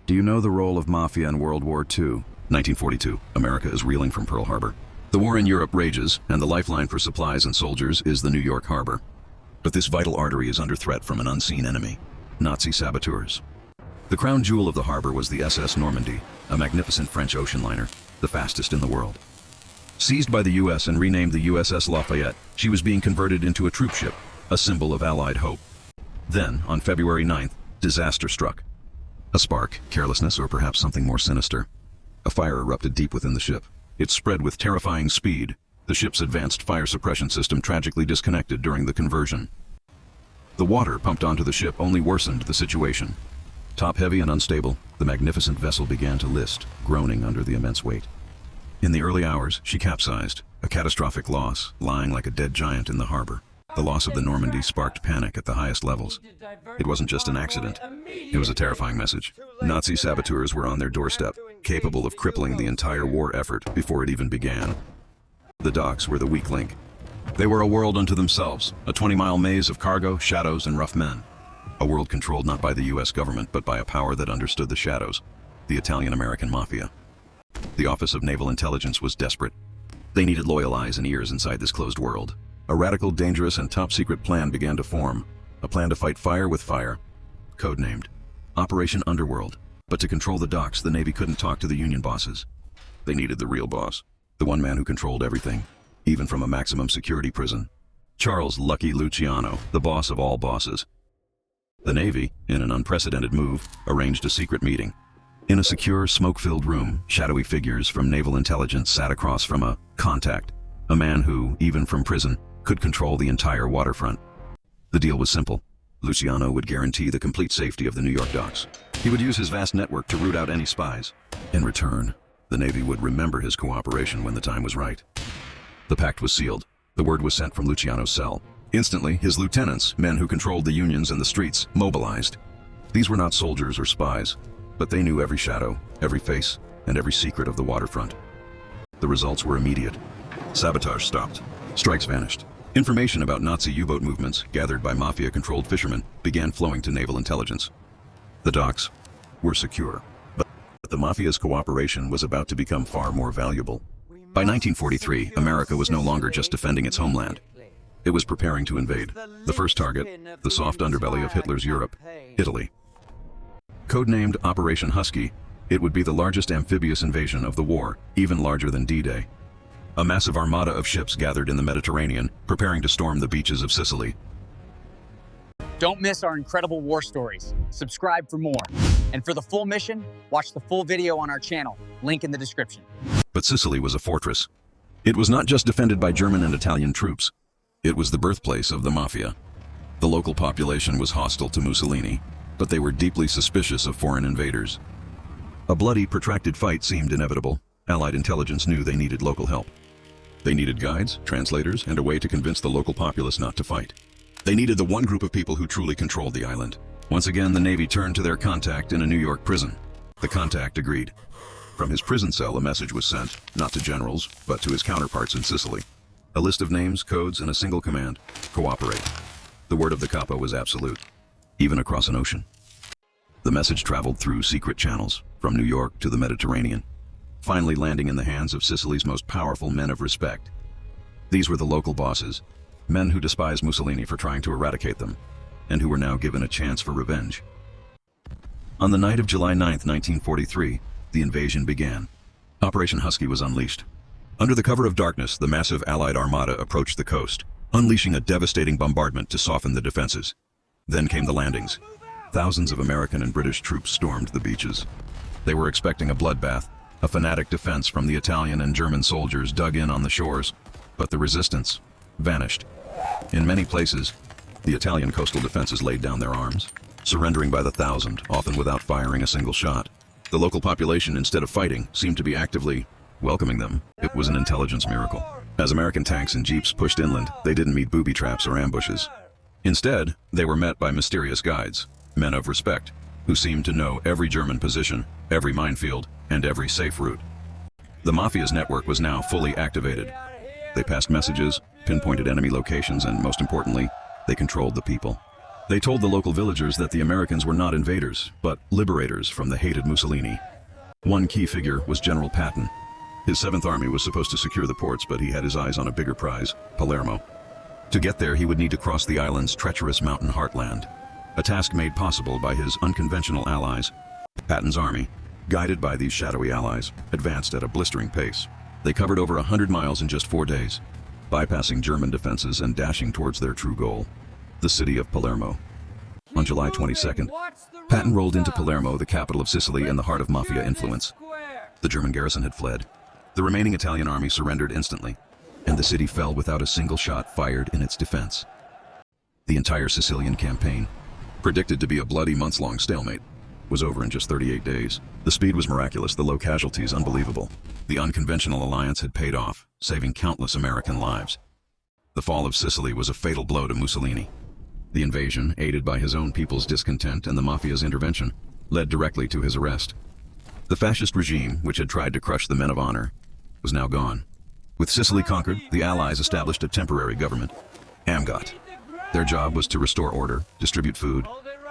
Do you know the role of Mafia in World War II? 1942. America is reeling from Pearl Harbor. The war in Europe rages, and the lifeline for supplies and soldiers is the New York harbor. But this vital artery is under threat from an unseen enemy, Nazi saboteurs. The crown jewel of the harbor was the SS Normandy, a magnificent French ocean liner, the fastest in the world. Seized by the US and renamed the USS Lafayette, she was being converted into a troop ship, a symbol of Allied hope. Then, on February 9th, disaster struck. A spark, carelessness, or perhaps something more sinister. A fire erupted deep within the ship. It spread with terrifying speed. The ship's advanced fire suppression system tragically disconnected during the conversion. The water pumped onto the ship only worsened the situation. Top-heavy and unstable, the magnificent vessel began to list, groaning under the immense weight. In the early hours, she capsized, a catastrophic loss, lying like a dead giant in the harbor. The loss of the Normandy sparked panic at the highest levels. It wasn't just an accident. It was a terrifying message. Nazi saboteurs were on their doorstep, capable of crippling the entire war effort before it even began. The docks were the weak link. They were a world unto themselves, a 20-mile maze of cargo, shadows, and rough men. A world controlled not by the US government, but by a power that understood the shadows, the Italian-American Mafia. The Office of Naval Intelligence was desperate. They needed loyal eyes and ears inside this closed world. A radical, dangerous, and top-secret plan began to form. A plan to fight fire with fire. Codenamed Operation Underworld. But to control the docks, the Navy couldn't talk to the Union bosses. They needed the real boss. The one man who controlled everything, even from a maximum security prison. Charles "Lucky" Luciano, the boss of all bosses. The Navy, in an unprecedented move, arranged a secret meeting. In a secure, smoke-filled room, shadowy figures from naval intelligence sat across from a contact. A man who, even from prison, could control the entire waterfront. The deal was simple. Luciano would guarantee the complete safety of the New York docks. He would use his vast network to root out any spies. In return, the Navy would remember his cooperation when the time was right. The pact was sealed. The word was sent from Luciano's cell. Instantly, his lieutenants, men who controlled the unions and the streets, mobilized. These were not soldiers or spies, but they knew every shadow, every face, and every secret of the waterfront. The results were immediate. Sabotage stopped. Strikes vanished. Information about Nazi U-boat movements, gathered by Mafia-controlled fishermen, began flowing to naval intelligence. The docks were secure, but the Mafia's cooperation was about to become far more valuable. By 1943, America was no longer just defending its homeland. It was preparing to invade. The first target, the soft underbelly of Hitler's Europe, Italy. Codenamed Operation Husky, it would be the largest amphibious invasion of the war, even larger than D-Day. A massive armada of ships gathered in the Mediterranean, preparing to storm the beaches of Sicily. Don't miss our incredible war stories. Subscribe for more. And for the full mission, watch the full video on our channel. Link in the description. But Sicily was a fortress. It was not just defended by German and Italian troops. It was the birthplace of the Mafia. The local population was hostile to Mussolini, but they were deeply suspicious of foreign invaders. A bloody, protracted fight seemed inevitable. Allied intelligence knew they needed local help. They needed guides, translators, and a way to convince the local populace not to fight. They needed the one group of people who truly controlled the island. Once again, the Navy turned to their contact in a New York prison. The contact agreed. From his prison cell, a message was sent, not to generals, but to his counterparts in Sicily. A list of names, codes, and a single command: cooperate. The word of the capo was absolute, even across an ocean. The message traveled through secret channels, from New York to the Mediterranean, finally landing in the hands of Sicily's most powerful men of respect. These were the local bosses, men who despised Mussolini for trying to eradicate them, and who were now given a chance for revenge. On the night of July 9, 1943, the invasion began. Operation Husky was unleashed. Under the cover of darkness, the massive Allied armada approached the coast, unleashing a devastating bombardment to soften the defenses. Then came the landings. Thousands of American and British troops stormed the beaches. They were expecting a bloodbath. A fanatic defense from the Italian and German soldiers dug in on the shores, but the resistance vanished. In many places, the Italian coastal defenses laid down their arms, surrendering by the thousand, often without firing a single shot. The local population, instead of fighting, seemed to be actively welcoming them. It was an intelligence miracle. As American tanks and jeeps pushed inland, they didn't meet booby traps or ambushes. Instead, they were met by mysterious guides, men of respect, who seemed to know every German position, every minefield, and every safe route. The Mafia's network was now fully activated. They passed messages, pinpointed enemy locations, and most importantly, they controlled the people. They told the local villagers that the Americans were not invaders, but liberators from the hated Mussolini. One key figure was General Patton. His 7th Army was supposed to secure the ports, but he had his eyes on a bigger prize, Palermo. To get there, he would need to cross the island's treacherous mountain heartland, a task made possible by his unconventional allies. Patton's army, guided by these shadowy allies, advanced at a blistering pace. They covered over 100 miles in just 4 days, bypassing German defenses and dashing towards their true goal, the city of Palermo. On July 22nd, Patton rolled into Palermo, the capital of Sicily and the heart of Mafia influence. The German garrison had fled. The remaining Italian army surrendered instantly, and the city fell without a single shot fired in its defense. The entire Sicilian campaign, predicted to be a bloody months-long stalemate, was over in just 38 days. The speed was miraculous, the low casualties unbelievable. The unconventional alliance had paid off, saving countless American lives. The fall of Sicily was a fatal blow to Mussolini. The invasion, aided by his own people's discontent and the Mafia's intervention, led directly to his arrest. The fascist regime, which had tried to crush the men of honor, was now gone. With Sicily conquered, the Allies established a temporary government, AMGOT. Their job was to restore order, distribute food,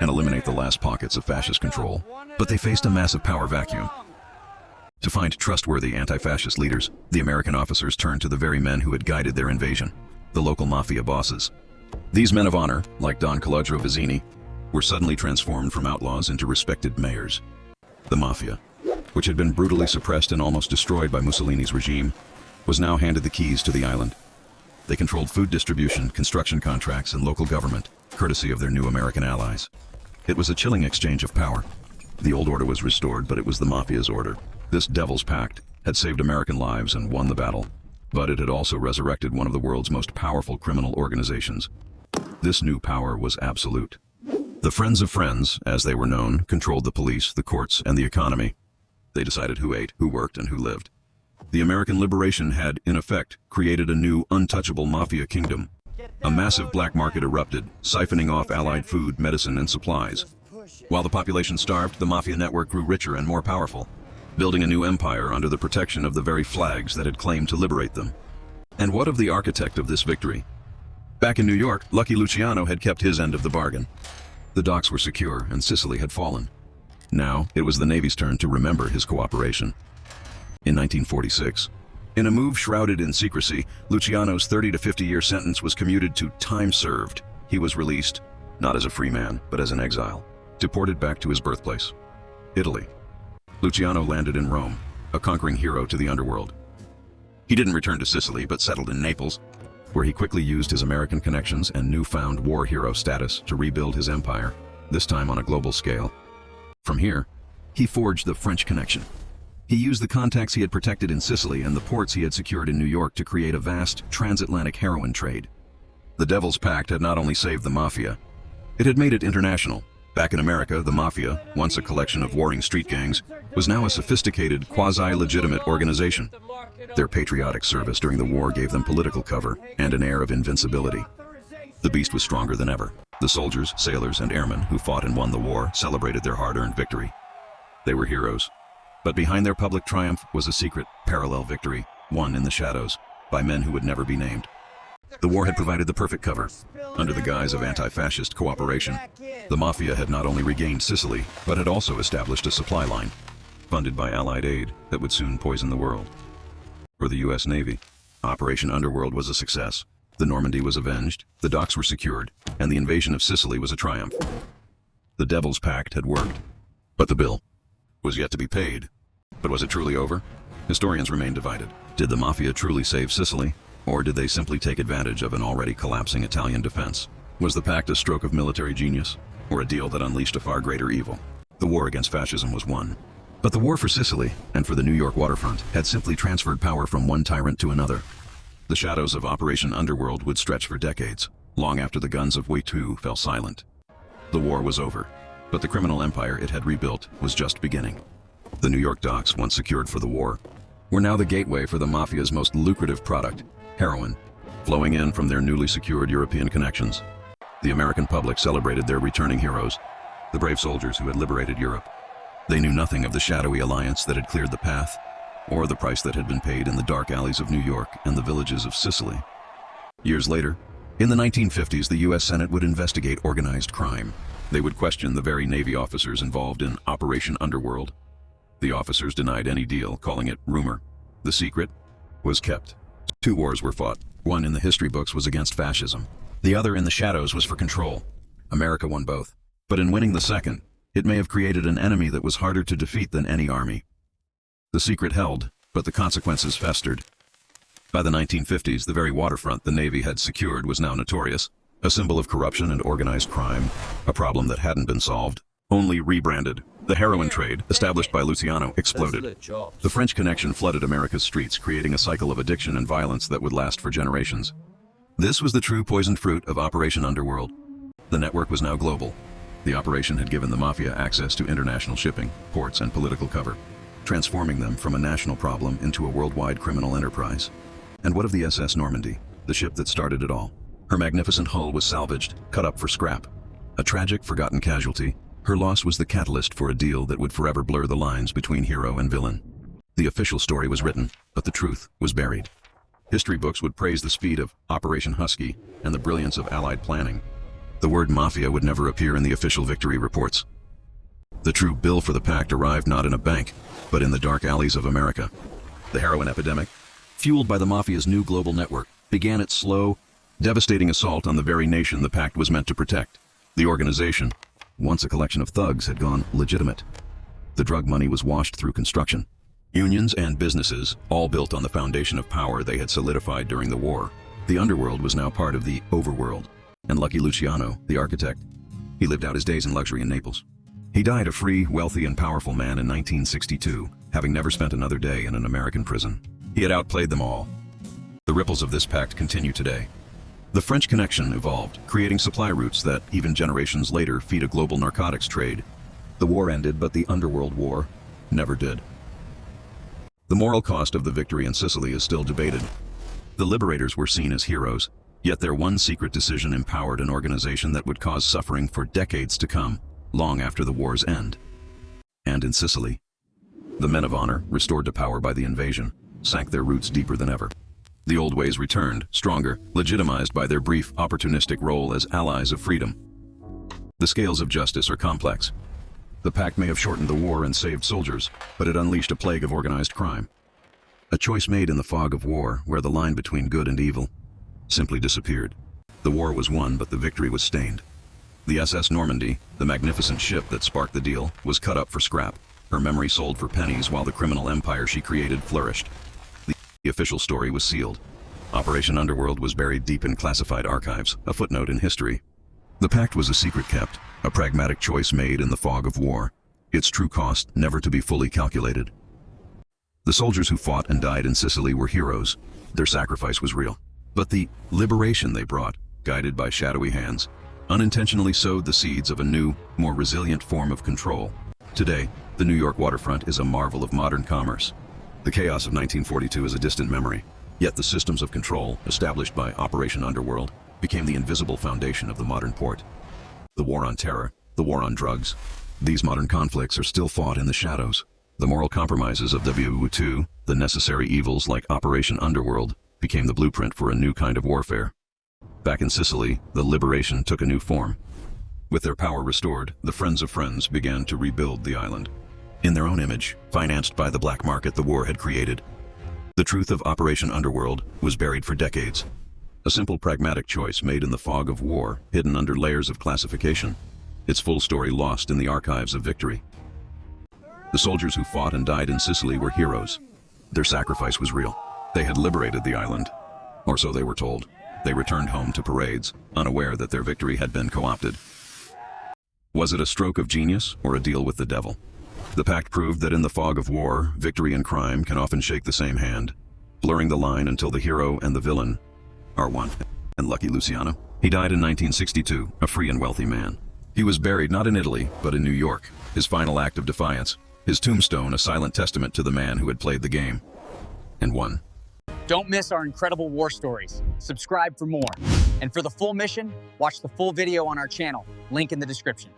and eliminate the last pockets of fascist control. But they faced a massive power vacuum. To find trustworthy anti-fascist leaders, the American officers turned to the very men who had guided their invasion, the local mafia bosses. These men of honor, like Don Calogero Vizzini, were suddenly transformed from outlaws into respected mayors. The mafia, which had been brutally suppressed and almost destroyed by Mussolini's regime, was now handed the keys to the island. They controlled food distribution, construction contracts, and local government, courtesy of their new American allies. It was a chilling exchange of power. The old order was restored, but it was the mafia's order. This devil's pact had saved American lives and won the battle, but it had also resurrected one of the world's most powerful criminal organizations. This new power was absolute. The Friends of Friends, as they were known, controlled the police, the courts, and the economy. They decided who ate, who worked, and who lived. The American liberation had, in effect, created a new, untouchable mafia kingdom. A massive black market erupted, siphoning off allied food, medicine, and supplies. While the population starved, the mafia network grew richer and more powerful, building a new empire under the protection of the very flags that had claimed to liberate them. And what of the architect of this victory? Back in New York, Lucky Luciano had kept his end of the bargain. The docks were secure, and Sicily had fallen. Now, it was the Navy's turn to remember his cooperation. In 1946, in a move shrouded in secrecy, Luciano's 30 to 50-year sentence was commuted to time served. He was released, not as a free man, but as an exile, deported back to his birthplace, Italy. Luciano landed in Rome, a conquering hero to the underworld. He didn't return to Sicily, but settled in Naples, where he quickly used his American connections and newfound war hero status to rebuild his empire, this time on a global scale. From here, he forged the French connection. He used the contacts he had protected in Sicily and the ports he had secured in New York to create a vast transatlantic heroin trade. The Devil's Pact had not only saved the Mafia, it had made it international. Back in America, the Mafia, once a collection of warring street gangs, was now a sophisticated, quasi-legitimate organization. Their patriotic service during the war gave them political cover and an air of invincibility. The beast was stronger than ever. The soldiers, sailors, and airmen who fought and won the war celebrated their hard-earned victory. They were heroes. But behind their public triumph was a secret, parallel victory, won in the shadows, by men who would never be named. The war had provided the perfect cover. Under the guise of anti-fascist cooperation, the Mafia had not only regained Sicily, but had also established a supply line, funded by Allied aid that would soon poison the world. For the U.S. Navy, Operation Underworld was a success. The Normandy was avenged, the docks were secured, and the invasion of Sicily was a triumph. The Devil's Pact had worked, but the bill was yet to be paid. But was it truly over? Historians remain divided. Did the Mafia truly save Sicily, or did they simply take advantage of an already collapsing Italian defense? Was the pact a stroke of military genius, or a deal that unleashed a far greater evil? The war against fascism was won. But the war for Sicily, and for the New York waterfront, had simply transferred power from one tyrant to another. The shadows of Operation Underworld would stretch for decades, long after the guns of WWII fell silent. The war was over, but the criminal empire it had rebuilt was just beginning. The New York docks, once secured for the war, were now the gateway for the Mafia's most lucrative product, heroin, flowing in from their newly secured European connections. The American public celebrated their returning heroes, the brave soldiers who had liberated Europe. They knew nothing of the shadowy alliance that had cleared the path, or the price that had been paid in the dark alleys of New York and the villages of Sicily. Years later, In the 1950s, the U.S. Senate would investigate organized crime. They would question the very Navy officers involved in Operation Underworld. The officers denied any deal, calling it rumor. The secret was kept. 2 wars were fought. One in the history books was against fascism. The other in the shadows was for control. America won both. But in winning the second, it may have created an enemy that was harder to defeat than any army. The secret held, but the consequences festered. By the 1950s, the very waterfront the Navy had secured was now notorious, a symbol of corruption and organized crime, a problem that hadn't been solved, only rebranded. The heroin trade, established by Luciano, exploded. The French Connection flooded America's streets, creating a cycle of addiction and violence that would last for generations. This was the true poisoned fruit of Operation Underworld. The network was now global. The operation had given the Mafia access to international shipping, ports, and political cover, transforming them from a national problem into a worldwide criminal enterprise. And what of the SS Normandy, the ship that started it all? Her magnificent hull was salvaged, cut up for scrap. A tragic, forgotten casualty, her loss was the catalyst for a deal that would forever blur the lines between hero and villain. The official story was written, but the truth was buried. History books would praise the speed of Operation Husky and the brilliance of Allied planning. The word mafia would never appear in the official victory reports. The true bill for the pact arrived not in a bank, but in the dark alleys of America. The heroin epidemic, fueled by the mafia's new global network, began its slow, devastating assault on the very nation the pact was meant to protect. The organization, once a collection of thugs, had gone legitimate. The drug money was washed through construction. Unions and businesses, all built on the foundation of power they had solidified during the war. The underworld was now part of the overworld. And lucky Luciano, the architect, he lived out his days in luxury in Naples. He died a free, wealthy, and powerful man in 1962, having never spent another day in an American prison. He had outplayed them all. The ripples of this pact continue today. The French Connection evolved, creating supply routes that, even generations later, feed a global narcotics trade. The war ended, but the Underworld War never did. The moral cost of the victory in Sicily is still debated. The liberators were seen as heroes, yet their one secret decision empowered an organization that would cause suffering for decades to come, long after the war's end. And in Sicily, the men of honor, restored to power by the invasion, sank their roots deeper than ever. The old ways returned, stronger, legitimized by their brief, opportunistic role as allies of freedom. The scales of justice are complex. The pact may have shortened the war and saved soldiers, but it unleashed a plague of organized crime. A choice made in the fog of war, where the line between good and evil simply disappeared. The war was won, but the victory was stained. The SS Normandy, the magnificent ship that sparked the deal, was cut up for scrap. Her memory sold for pennies while the criminal empire she created flourished. The official story was sealed. Operation Underworld was buried deep in classified archives, a footnote in history. The pact was a secret kept, a pragmatic choice made in the fog of war, its true cost never to be fully calculated. The soldiers who fought and died in Sicily were heroes. Their sacrifice was real. But the liberation they brought, guided by shadowy hands, unintentionally sowed the seeds of a new, more resilient form of control. Today, the New York waterfront is a marvel of modern commerce. The chaos of 1942 is a distant memory, yet the systems of control, established by Operation Underworld, became the invisible foundation of the modern port. The war on terror, the war on drugs, these modern conflicts are still fought in the shadows. The moral compromises of WWII, the necessary evils like Operation Underworld, became the blueprint for a new kind of warfare. Back in Sicily, the liberation took a new form. With their power restored, the Friends of Friends began to rebuild the island. In their own image, financed by the black market the war had created. The truth of Operation Underworld was buried for decades. A simple pragmatic choice made in the fog of war, hidden under layers of classification. Its full story lost in the archives of victory. The soldiers who fought and died in Sicily were heroes. Their sacrifice was real. They had liberated the island, or so they were told. They returned home to parades, unaware that their victory had been co-opted. Was it a stroke of genius or a deal with the devil? The pact proved that in the fog of war, victory and crime can often shake the same hand, blurring the line until the hero and the villain are one. And lucky Luciano, he died in 1962, a free and wealthy man. He was buried not in Italy, but in New York, his final act of defiance, his tombstone a silent testament to the man who had played the game and won. Don't miss our incredible war stories. Subscribe for more. And for the full mission, watch the full video on our channel, link in the description.